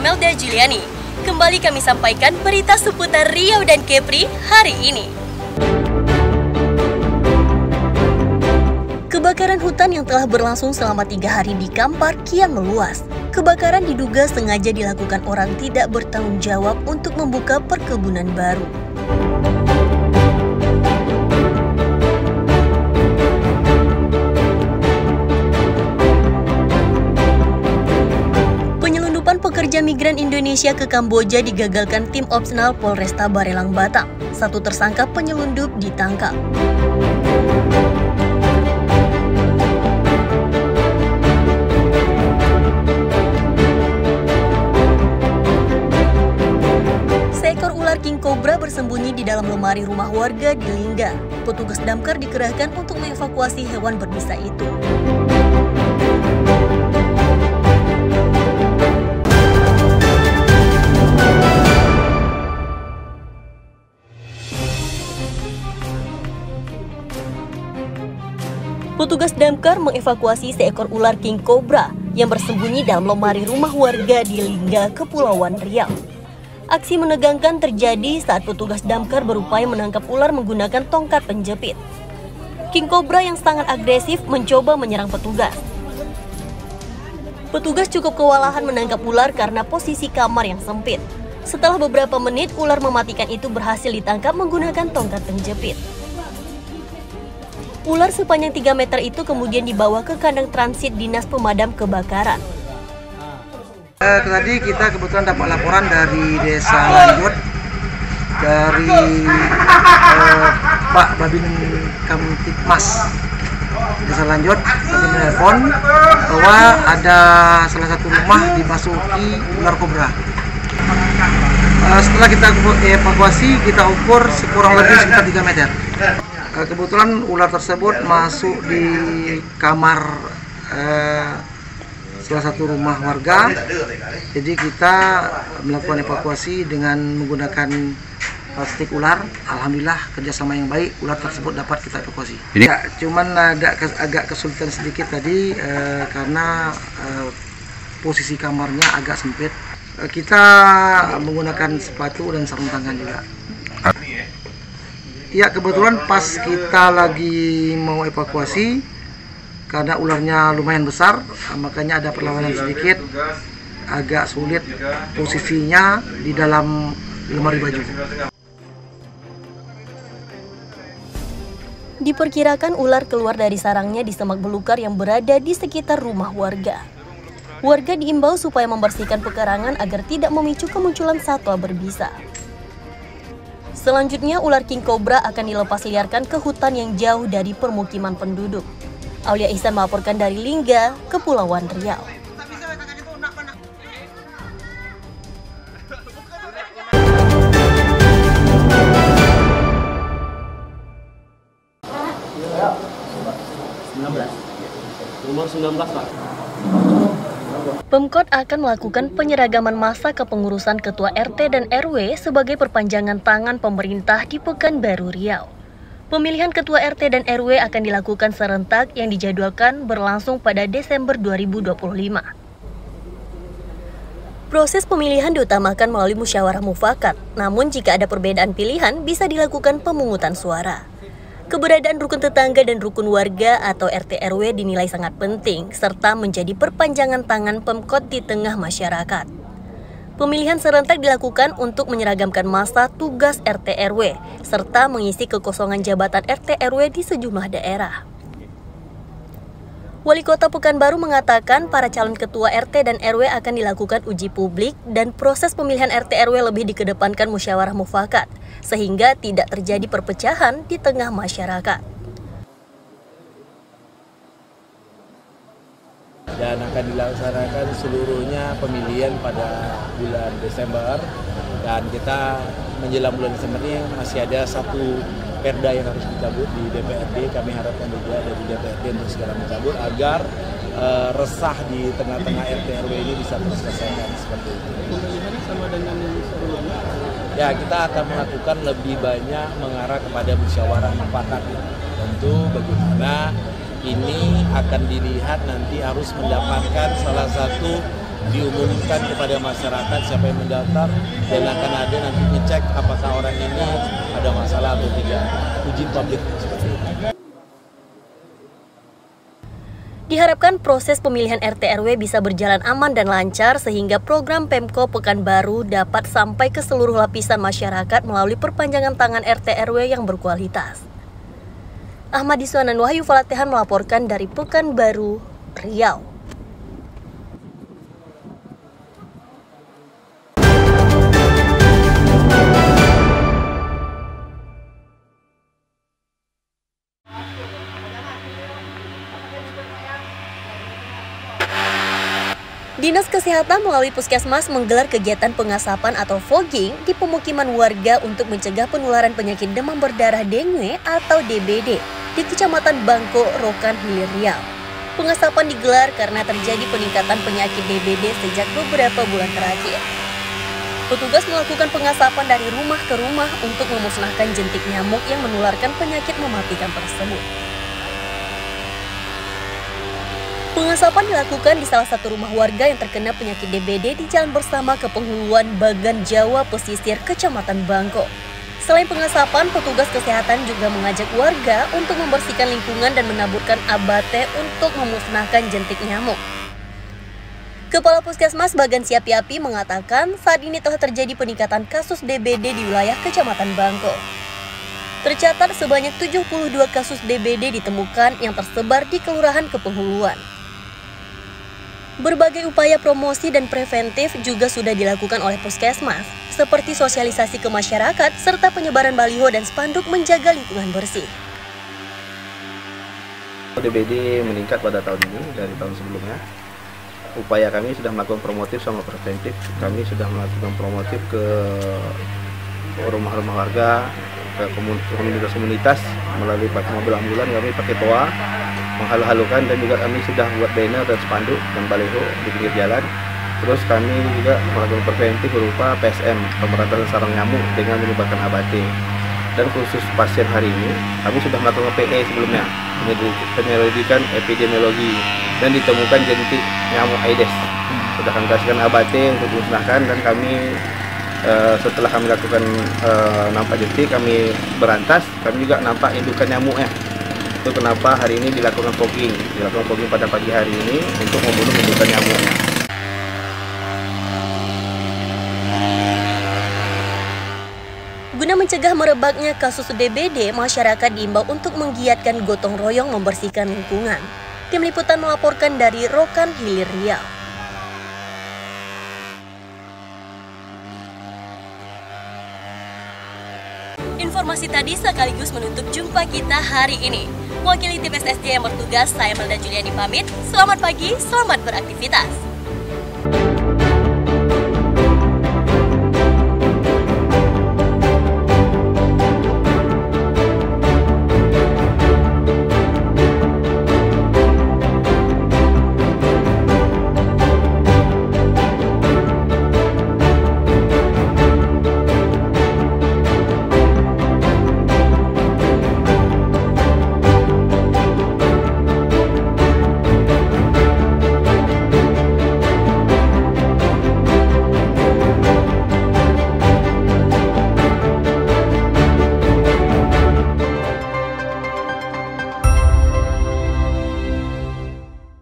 Melda Juliani. Kembali kami sampaikan berita seputar Riau dan Kepri hari ini. Kebakaran hutan yang telah berlangsung selama 3 hari di Kampar kian meluas. Kebakaran diduga sengaja dilakukan orang tidak bertanggung jawab untuk membuka perkebunan baru. Penyelundupan pekerja migran Indonesia ke Kamboja digagalkan tim opsional Polresta Barelang Batam. 1 tersangka penyelundup ditangkap. Seekor ular king cobra bersembunyi di dalam lemari rumah warga di Lingga. Petugas damkar dikerahkan untuk mengevakuasi hewan berbisa itu. Petugas damkar mengevakuasi seekor ular king cobra yang bersembunyi dalam lemari rumah warga di Lingga, Kepulauan Riau. Aksi menegangkan terjadi saat petugas damkar berupaya menangkap ular menggunakan tongkat penjepit. King cobra yang sangat agresif mencoba menyerang petugas. Petugas cukup kewalahan menangkap ular karena posisi kamar yang sempit. Setelah beberapa menit, ular mematikan itu berhasil ditangkap menggunakan tongkat penjepit. Ular sepanjang 3 meter itu kemudian dibawa ke kandang transit Dinas Pemadam Kebakaran. Tadi kita kebetulan dapat laporan dari Desa Lanjut, dari Pak Babin Kamtipmas Desa Lanjut, menelpon bahwa ada salah satu rumah dimasuki ular kobra. Setelah kita evakuasi, kita ukur kurang lebih sekitar 3 meter. Kebetulan ular tersebut masuk di kamar salah satu rumah warga, jadi kita melakukan evakuasi dengan menggunakan plastik ular. Alhamdulillah kerjasama yang baik, ular tersebut dapat kita evakuasi. Ya, cuman ada agak kesulitan sedikit tadi karena posisi kamarnya agak sempit. Kita menggunakan sepatu dan sarung tangan juga. Ya, kebetulan pas kita lagi mau evakuasi, karena ularnya lumayan besar, makanya ada perlawanan sedikit, agak sulit posisinya di dalam lemari baju. Diperkirakan ular keluar dari sarangnya di semak belukar yang berada di sekitar rumah warga. Warga diimbau supaya membersihkan pekarangan agar tidak memicu kemunculan satwa berbisa. Selanjutnya, ular king cobra akan dilepas liarkan ke hutan yang jauh dari permukiman penduduk. Aulia Ihsan melaporkan dari Lingga, Kepulauan Riau. Nomor 19, Pak. Pemkot akan melakukan penyeragaman massa kepengurusan Ketua RT dan RW sebagai perpanjangan tangan pemerintah di Pekanbaru Riau. Pemilihan Ketua RT dan RW akan dilakukan serentak yang dijadwalkan berlangsung pada Desember 2025. Proses pemilihan diutamakan melalui musyawarah mufakat, namun jika ada perbedaan pilihan bisa dilakukan pemungutan suara. Keberadaan rukun tetangga dan rukun warga atau RT RW dinilai sangat penting serta menjadi perpanjangan tangan Pemkot di tengah masyarakat. Pemilihan serentak dilakukan untuk menyeragamkan masa tugas RT RW serta mengisi kekosongan jabatan RT RW di sejumlah daerah. Wali Kota Pekanbaru mengatakan para calon ketua RT dan RW akan dilakukan uji publik dan proses pemilihan RT RW lebih dikedepankan musyawarah mufakat, sehingga tidak terjadi perpecahan di tengah masyarakat. Dan akan dilaksanakan seluruhnya pemilihan pada bulan Desember, dan kita menjelang bulan Desember ini masih ada satu perda yang harus dicabut di DPRD. Kami harapkan juga dari DPRD untuk segera mencabut agar resah di tengah-tengah RT RW ini bisa terselesaikan seperti itu. Pemilihannya sama dengan sebelumnya? Ya, kita akan melakukan lebih banyak mengarah kepada musyawarah mufakat. Tentu bagaimana ini akan dilihat nanti harus mendapatkan salah satu diumumkan kepada masyarakat siapa yang mendaftar, dan akan ada nanti ngecek apakah orang ini ada masalah atau tidak. Uji publik seperti itu. Diharapkan proses pemilihan RT/RW bisa berjalan aman dan lancar sehingga program Pemko Pekanbaru dapat sampai ke seluruh lapisan masyarakat melalui perpanjangan tangan RT/RW yang berkualitas. Ahmad Iswanan Wahyu Falatehan melaporkan dari Pekanbaru, Riau. Dinas Kesehatan melalui Puskesmas menggelar kegiatan pengasapan atau fogging di pemukiman warga untuk mencegah penularan penyakit demam berdarah dengue atau DBD di Kecamatan Bangko, Rokan Hilir, Riau. Pengasapan digelar karena terjadi peningkatan penyakit DBD sejak beberapa bulan terakhir. Petugas melakukan pengasapan dari rumah ke rumah untuk memusnahkan jentik nyamuk yang menularkan penyakit mematikan tersebut. Pengasapan dilakukan di salah satu rumah warga yang terkena penyakit DBD di Jalan Bersama Kepenghuluan Bagan Jawa Pesisir, Kecamatan Bangko. Selain pengasapan, petugas kesehatan juga mengajak warga untuk membersihkan lingkungan dan menaburkan abate untuk memusnahkan jentik nyamuk. Kepala Puskesmas Bagan Siapi-Api mengatakan saat ini telah terjadi peningkatan kasus DBD di wilayah Kecamatan Bangko. Tercatat sebanyak 72 kasus DBD ditemukan yang tersebar di Kelurahan Kepenghuluan. Berbagai upaya promosi dan preventif juga sudah dilakukan oleh Puskesmas, seperti sosialisasi ke masyarakat serta penyebaran baliho dan spanduk menjaga lingkungan bersih. DBD meningkat pada tahun ini dari tahun sebelumnya. Upaya kami sudah melakukan promotif sama preventif. Kami sudah melakukan promotif ke rumah-rumah warga, ke komunitas melalui pakai mobil ambulan. Kami pakai toa menghalu-halukan, dan juga kami sudah buat banner dan spanduk dan baliho di pinggir jalan. Terus kami juga melakukan preventif berupa PSM, pemberantasan sarang nyamuk dengan menyebarkan abate. Dan khusus pasien hari ini, kami sudah melakukan PE sebelumnya, penyelidikan epidemiologi, dan ditemukan jentik nyamuk Aedes. Sudah kami kasihkan abate untuk dimusnahkan, dan kami setelah kami lakukan nampak jentik, kami berantas, kami juga nampak indukan nyamuknya. Itu kenapa hari ini dilakukan fogging pada pagi hari ini untuk membunuh indukan nyamuknya. Guna mencegah merebaknya kasus DBD, masyarakat diimbau untuk menggiatkan gotong royong membersihkan lingkungan. Tim Liputan melaporkan dari Rokan Hilir, Riau. Informasi tadi sekaligus menutup jumpa kita hari ini. Wakili tim SSJ yang bertugas, saya Melda Juliani pamit. Selamat pagi, selamat beraktivitas.